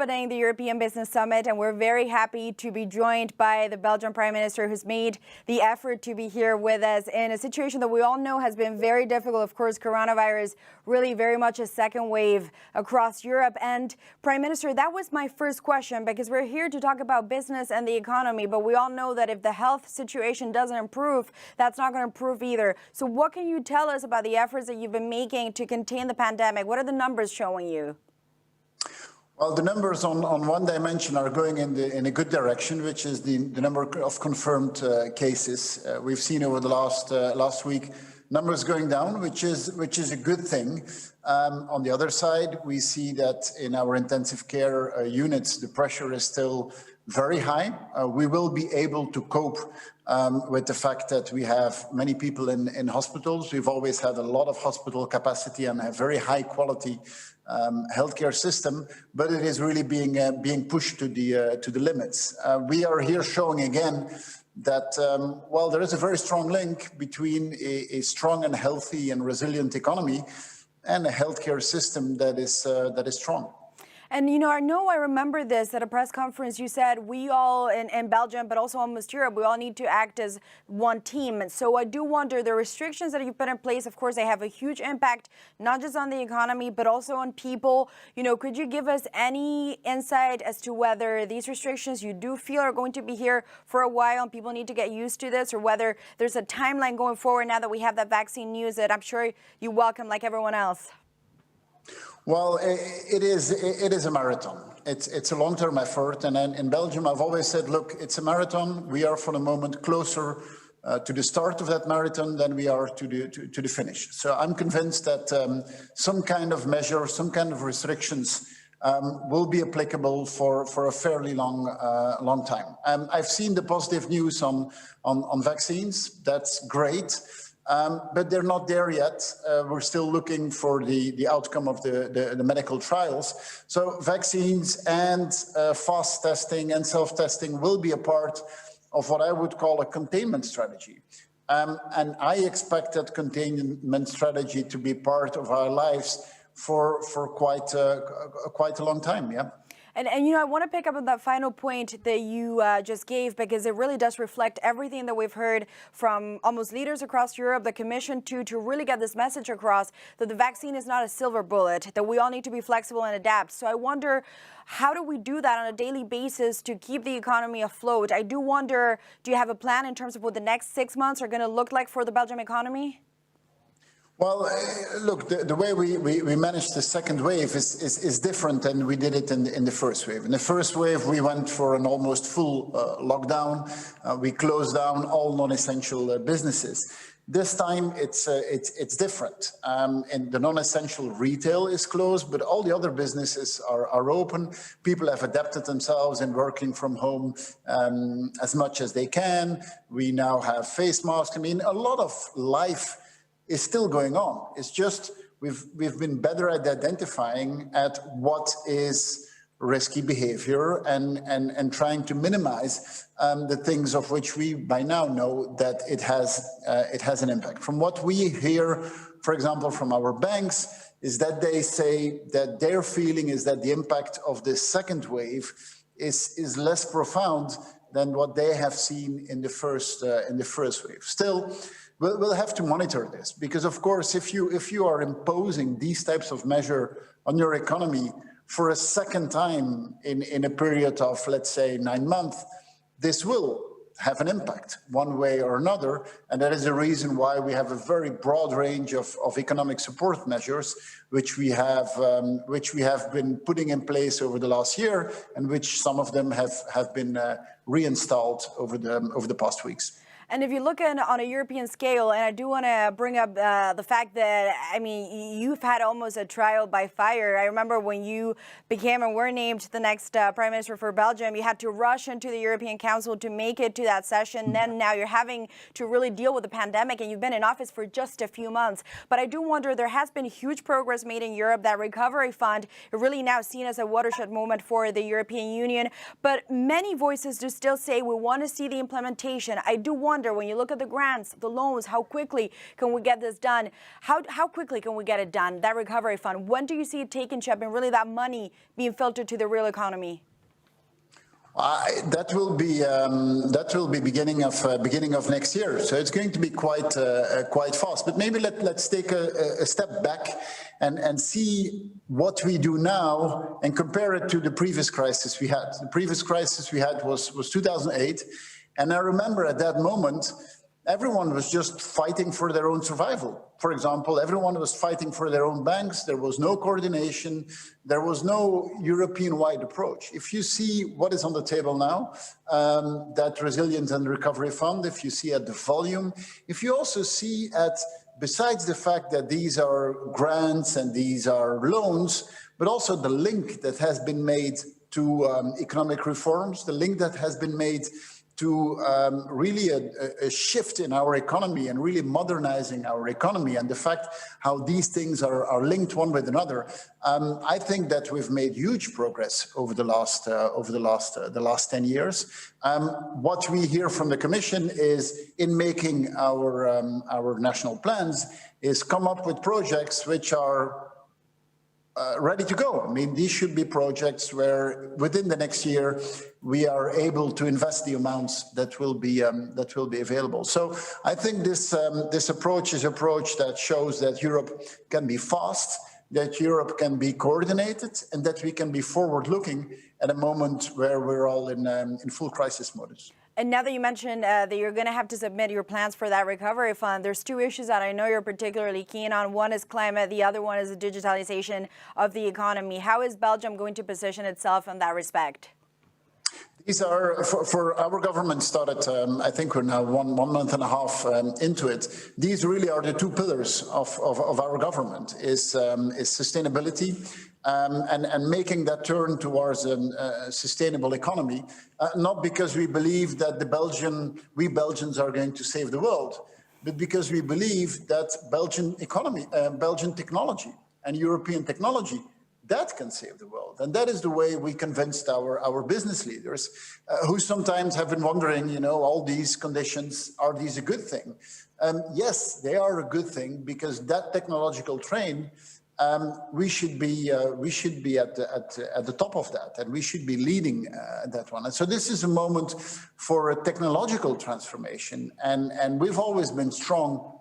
opening the European Business Summit, and we're very happy to be joined by the Belgian Prime Minister, who's made the effort to be here with us in a situation that we all know has been very difficult. Of course, coronavirus really very much a second wave across Europe. And Prime Minister, that was my first question, because we're here to talk about business and the economy, but we all know that if the health situation doesn't improve, that's not going to improve either. So what can you tell us about the efforts that you've been making to contain the pandemic? What are the numbers showing you? Well, the numbers on one dimension are going in a good direction, which is the number of confirmed cases. We've seen over the last week numbers going down, which is a good thing. On the other side, we see that in our intensive care units, the pressure is still very high. We will be able to cope with the fact that we have many people in hospitals. We've always had a lot of hospital capacity and a very high quality healthcare system, but it is really being pushed to the limits. We are here showing again that there is a very strong link between a strong and healthy and resilient economy and a healthcare system that is strong. And, I remember this at a press conference. You said we all in Belgium, but also almost Europe, we all need to act as one team. And so I do wonder, the restrictions that you put in place, of course, they have a huge impact, not just on the economy, but also on people. Could you give us any insight as to whether these restrictions you do feel are going to be here for a while and people need to get used to this, or whether there's a timeline going forward now that we have that vaccine news that I'm sure you welcome like everyone else? Well, it is a marathon. It's a long-term effort, and in Belgium, I've always said, look, it's a marathon. We are, for the moment, closer to the start of that marathon than we are to the finish. So I'm convinced that some kind of measure, some kind of restrictions will be applicable for a fairly long time. I've seen the positive news on vaccines. That's great. But they're not there yet. We're still looking for the outcome of the medical trials. So vaccines and fast testing and self-testing will be a part of what I would call a containment strategy. And I expect that containment strategy to be part of our lives for quite a long time, yeah. And I want to pick up on that final point that you just gave, because it really does reflect everything that we've heard from almost leaders across Europe, the Commission to really get this message across that the vaccine is not a silver bullet, that we all need to be flexible and adapt. So I wonder, how do we do that on a daily basis to keep the economy afloat? I do wonder, do you have a plan in terms of what the next 6 months are going to look like for the Belgian economy? Well, look, the way we managed the second wave is different than we did it in the first wave. In the first wave, we went for an almost full lockdown. We closed down all non-essential businesses. This time, it's different. And the non-essential retail is closed, but all the other businesses are open. People have adapted themselves in working from home as much as they can. We now have face masks. I mean, a lot of life is still going on. It's just we've been better at identifying at what is risky behavior and trying to minimize the things of which we by now know that it has an impact. From what we hear, for example, from our banks, is that they say that their feeling is that the impact of this second wave is less profound than what they have seen in the first wave. Still, we'll have to monitor this, because, of course, if you are imposing these types of measure on your economy for a second time in a period of, let's say, 9 months, this will have an impact one way or another. And that is the reason why we have a very broad range of economic support measures, which we have been putting in place over the last year, and which some of them have been reinstalled over the past weeks. And if you look on a European scale, and I do want to bring up the fact that, you've had almost a trial by fire. I remember when you became and were named the next Prime Minister for Belgium, you had to rush into the European Council to make it to that session. Then now you're having to really deal with the pandemic, and you've been in office for just a few months. But I do wonder, there has been huge progress made in Europe. That recovery fund is really now seen as a watershed moment for the European Union. But many voices do still say we want to see the implementation. I do wonder, calendar, when you look at the grants, the loans, how quickly can we get this done? How quickly can we get it done, that recovery fund? When do you see it taking shape and really that money being filtered to the real economy? That will be beginning of next year. So it's going to be quite fast. But maybe let's take a step back and see what we do now and compare it to the previous crisis we had. The previous crisis we had was 2008, and I remember at that moment everyone was just fighting for their own survival. For example, everyone was fighting for their own banks. There was no coordination. There was no European-wide approach. If you see what is on the table now, that Resilience and Recovery Fund, if you see at the volume, if you also see at, besides the fact that these are grants and these are loans, but also the link that has been made to economic reforms, the link that has been made to really a shift in our economy and really modernizing our economy, and the fact how these things are linked one with another. I think that we've made huge progress over the last 10 years. What we hear from the Commission is, in making our national plans, is come up with projects which are ready to go. I mean, these should be projects where within the next year we are able to invest the amounts that will be available. So I think this approach is an approach that shows that Europe can be fast, that Europe can be coordinated, and that we can be forward-looking at a moment where we're all in full crisis modus. And now that you mentioned that you're going to have to submit your plans for that recovery fund, there's two issues that I know you're particularly keen on. One is climate, the other one is the digitalization of the economy. How is Belgium going to position itself in that respect? These are, for our government started, I think we're now one month and a half into it. These really are the two pillars of our government, is sustainability and making that turn towards a sustainable economy, not because we believe that we Belgians are going to save the world, but because we believe that Belgian economy, Belgian technology and European technology, that can save the world. And that is the way we convinced our business leaders, who sometimes have been wondering, all these conditions, are these a good thing? Yes, they are a good thing, because that technological train, we should be at the top of that, and we should be leading that one. And so this is a moment for a technological transformation, and we've always been strong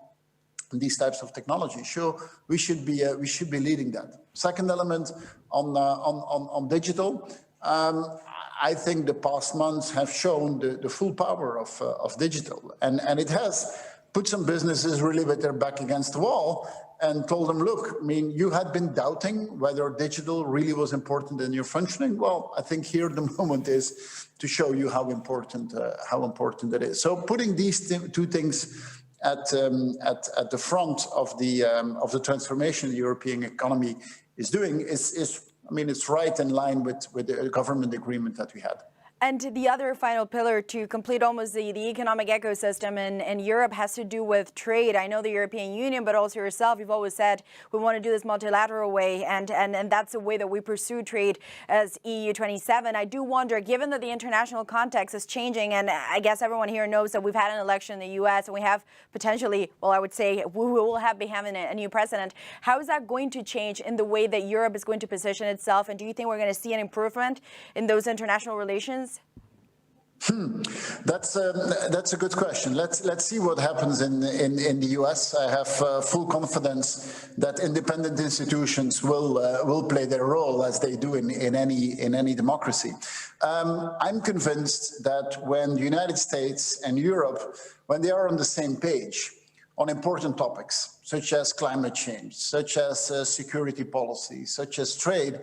in these types of technology. So we should be leading that. Second element on digital. I think the past months have shown the full power of digital, and it has put some businesses really with their back against the wall and told them, look, I mean, you had been doubting whether digital really was important in your functioning. Well, I think here the moment is to show you how important it is. So putting these two things at the front of the transformation the European economy is doing it's right in line with the government agreement that we had. And the other final pillar to complete almost the economic ecosystem in Europe has to do with trade. I know the European Union, but also yourself, you've always said we want to do this multilateral way, and that's the way that we pursue trade as EU27. I do wonder, given that the international context is changing, and I guess everyone here knows that we've had an election in the US and we have potentially, well, I would say we will be having a new president. How is that going to change in the way that Europe is going to position itself? And do you think we're going to see an improvement in those international relations? That's a good question. Let's see what happens in the US. I have full confidence that independent institutions will play their role, as they do in any democracy. I'm convinced that when the United States and Europe, when they are on the same page on important topics such as climate change, such as security policy, such as trade,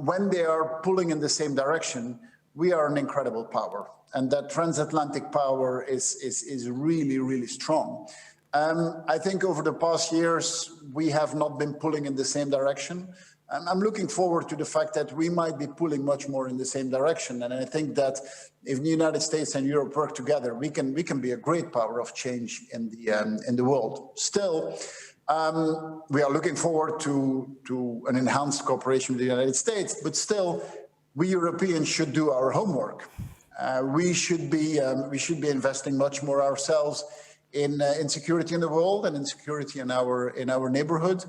when they are pulling in the same direction, we are an incredible power, and that transatlantic power is really, really strong. I think over the past years, we have not been pulling in the same direction. I'm looking forward to the fact that we might be pulling much more in the same direction. And I think that if the United States and Europe work together, we can be a great power of change in the world. Still, we are looking forward to an enhanced cooperation with the United States, but still, we Europeans should do our homework. We should be investing much more ourselves in security in the world and in security in our neighborhood.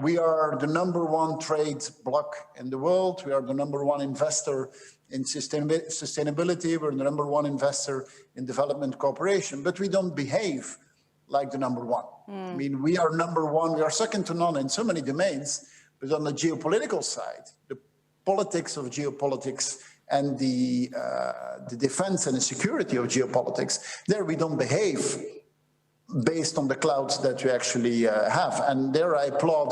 We are the #1 trade bloc in the world. We are the #1 investor in sustainability. We're the #1 investor in development cooperation, but we don't behave like the #1. I mean, we are #1. We are second to none in so many domains, but on the geopolitical side, the politics of geopolitics and the defense and the security of geopolitics, there we don't behave based on the clouds that we actually have. And there I applaud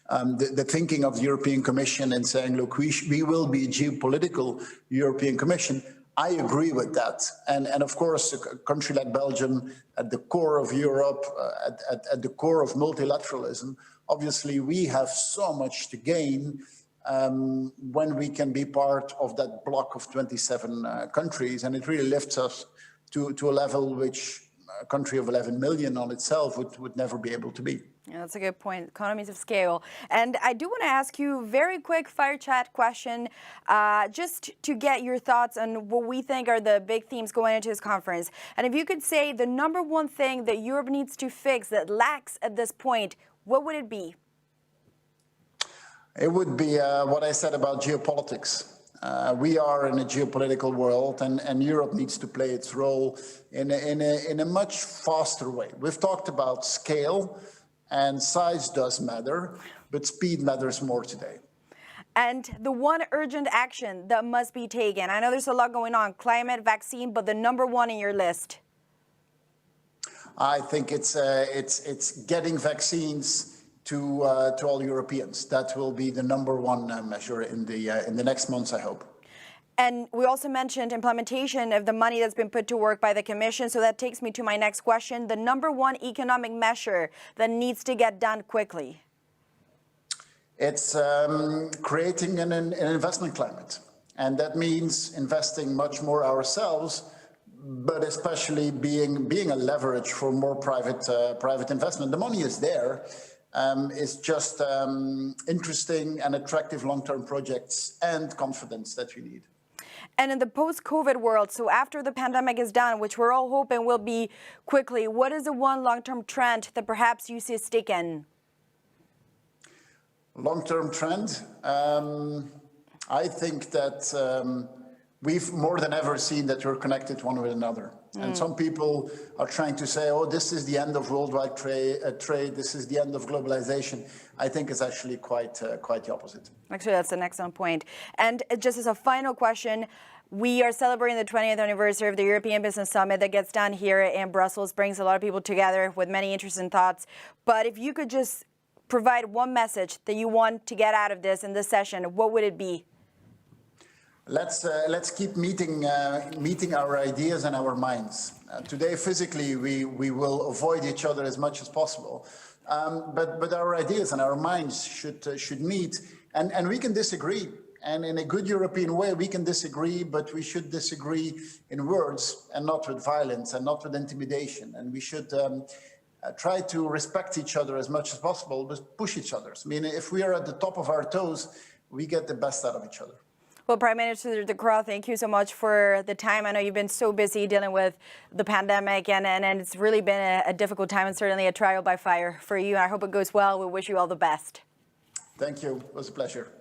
the thinking of the European Commission in saying, look, we will be a geopolitical European Commission. I agree with that. And of course, a country like Belgium, at the core of Europe, at the core of multilateralism, obviously we have so much to gain when we can be part of that bloc of 27 countries. And it really lifts us to a level which a country of 11 million on itself would never be able to be. Yeah, that's a good point. Economies of scale. And I do want to ask you a very quick fire chat question, just to get your thoughts on what we think are the big themes going into this conference. And if you could say the #1 thing that Europe needs to fix that lacks at this point, what would it be? It would be what I said about geopolitics. We are in a geopolitical world, and Europe needs to play its role in a much faster way. We've talked about scale, and size does matter, but speed matters more today. And the one urgent action that must be taken, I know there's a lot going on, climate, vaccine, but the #1 in your list. I think it's getting vaccines to all Europeans. That will be the #1 measure in the next months, I hope. And we also mentioned implementation of the money that's been put to work by the Commission. So that takes me to my next question. The #1 economic measure that needs to get done quickly. It's creating an investment climate. And that means investing much more ourselves, but especially being a leverage for more private investment. The money is there. It's just interesting and attractive long-term projects and confidence that we need. And in the post-COVID world, so after the pandemic is done, which we're all hoping will be quickly, what is the one long-term trend that perhaps you see sticking? Long-term trend? I think that we've more than ever seen that we're connected one with another. And some people are trying to say, oh, this is the end of worldwide trade, this is the end of globalization. I think it's actually quite the opposite. Actually, that's an excellent point. And just as a final question, we are celebrating the 20th anniversary of the European Business Summit that gets done here in Brussels, brings a lot of people together with many interesting thoughts. But if you could just provide one message that you want to get out of this in this session, what would it be? Let's keep meeting our ideas and our minds. Today, physically, we will avoid each other as much as possible. But our ideas and our minds should meet, and we can disagree. And in a good European way, we can disagree, but we should disagree in words and not with violence and not with intimidation. And we should try to respect each other as much as possible, but push each other. I mean, if we are at the top of our toes, we get the best out of each other. Well, Prime Minister De Croo, thank you so much for the time. I know you've been so busy dealing with the pandemic, and it's really been a difficult time and certainly a trial by fire for you. I hope it goes well. We wish you all the best. Thank you. It was a pleasure.